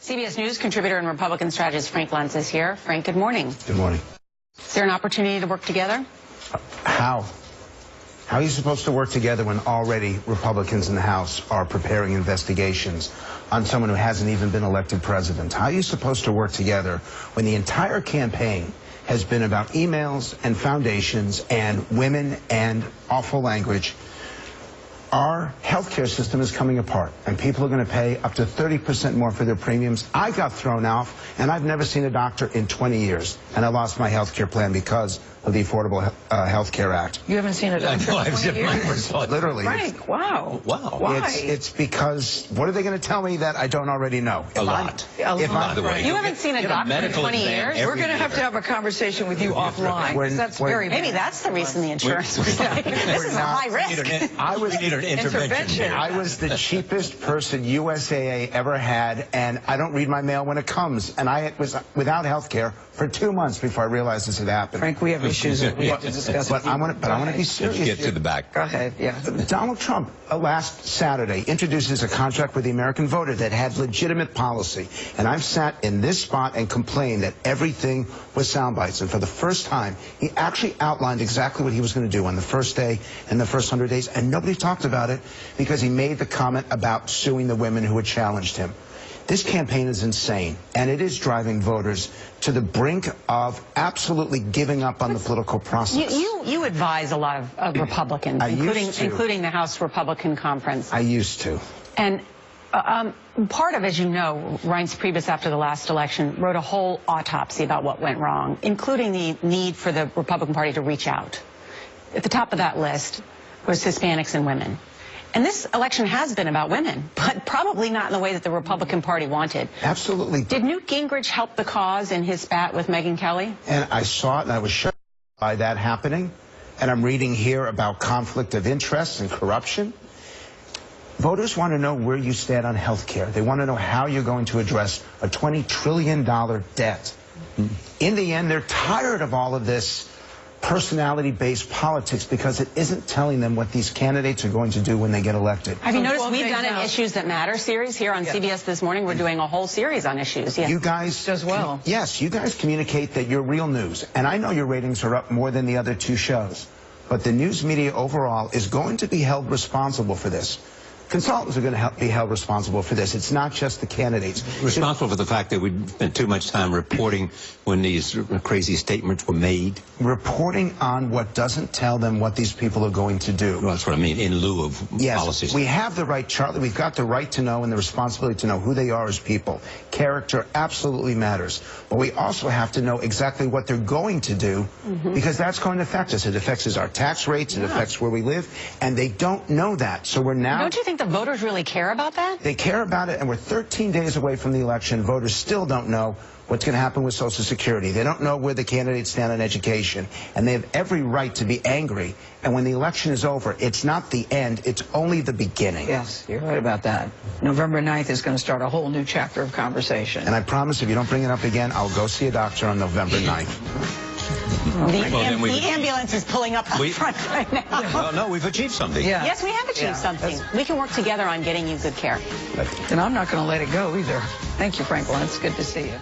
CBS News contributor and Republican strategist Frank Luntz is here. Frank, good morning. Good morning. Is there an opportunity to work together? How? How are you supposed to work together when already Republicans in the House are preparing investigations on someone who hasn't even been elected president? How are you supposed to work together when the entire campaign has been about emails and foundations and women and awful language? Our healthcare system is coming apart, and people are going to pay up to 30% more for their premiums. I got thrown off, and I've never seen a doctor in 20 years, and I lost my healthcare plan because of the Affordable Health Care Act. You haven't seen a doctor in 20 years? Literally. Frank, wow. Wow. Why? It's because, what are they going to tell me that I don't already know? A lot. By the way, You haven't seen a doctor in 20 years? We're going to have a conversation with you offline, because that's very Maybe that's the reason the insurance was like, this is a high risk. We need an intervention. I was the cheapest person USAA ever had, and I don't read my mail when it comes. And I was without health care for 2 months before I realized this had happened. Frank, we have issues that we have to discuss. But I want to be serious. Let's get to the back. Go ahead, yeah. Donald Trump, last Saturday, introduces a contract with the American voter that had legitimate policy. And I've sat in this spot and complained that everything was sound bites. And for the first time, he actually outlined exactly what he was going to do on the first day and the first 100 days. And nobody talked about it because he made the comment about suing the women who had challenged him. This campaign is insane, and it is driving voters to the brink of absolutely giving up on the political process. You advise a lot of Republicans, including the House Republican Conference. I used to. And part of, as you know, Reince Priebus, after the last election, wrote a whole autopsy about what went wrong, including the need for the Republican Party to reach out. At the top of that list was Hispanics and women. And this election has been about women, but probably not in the way that the Republican Party wanted. Absolutely. Did Newt Gingrich help the cause in his spat with Megyn Kelly? And I saw it, and I was shocked by that happening. And I'm reading here about conflict of interest and corruption. Voters want to know where you stand on health care. They want to know how you're going to address a $20 trillion debt. In the end, they're tired of all of this personality-based politics because it isn't telling them what these candidates are going to do when they get elected. Have you noticed we've done an Issues That Matter series here on CBS this morning? We're doing a whole series on issues. Yes. You guys as well. Yes, you guys communicate that you're real news, and I know your ratings are up more than the other two shows, but the news media overall is going to be held responsible for this. Consultants are going to be held responsible for this. It's not just the candidates. Responsible for the fact that we spent too much time reporting when these crazy statements were made. Reporting on what doesn't tell them what these people are going to do. Well, that's what I mean, in lieu of policies. Yes, we have the right, Charlie, we've got the right to know and the responsibility to know who they are as people. Character absolutely matters. But we also have to know exactly what they're going to do, because that's going to affect us. It affects our tax rates, it affects where we live, and they don't know that. So we're now... Don't you think the voters really care about that? They care about it, and we're 13 days away from the election. Voters still don't know what's going to happen with Social Security. They don't know where the candidates stand on education, and they have every right to be angry. And when the election is over, it's not the end, it's only the beginning. Yes, you're right about that. November 9th is going to start a whole new chapter of conversation. And I promise if you don't bring it up again, I'll go see a doctor on November 9th. The ambulance is pulling up out front right now. Well, no, we've achieved something. Yeah. Yes, we have achieved something. We can work together on getting you good care. And I'm not going to let it go either. Thank you, Frank Luntz. Good to see you.